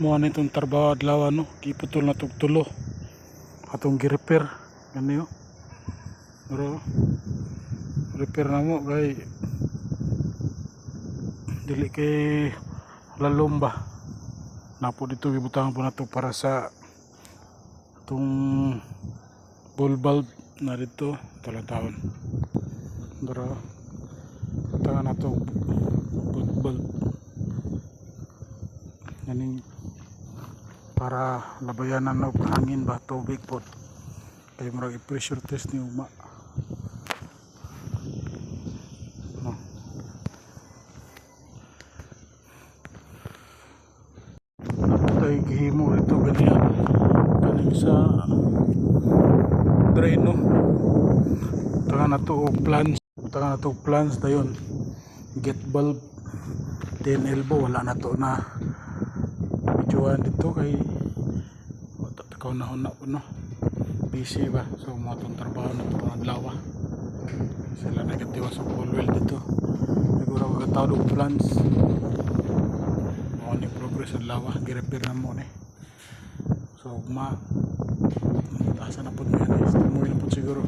mo na itong trabaho adlaw no, kiputol na tugtulo atong gi-repair ganyo. Pero repair na mo kay dili kay lalom ba napo dito gibutangan po nato para sa itong ball bulb na dito talang taon. Pero butangan nato ball bulb ganing para labayanan na hangin ba tubig po kay murag pressure test ni uma no. Naputay gihimo ito ganing sa drain no. Tangan na to plans dayon get bulb 10 elbow wala na to na videoan dito kay ikaw na huna po no, busy ba so mga itong trabaho na ito adlaw sila negatiwa sa full well dito siguro magkataw do plans mga ni progress adlaw gi-repair na mo ni so taasa na po nga na mo po siguro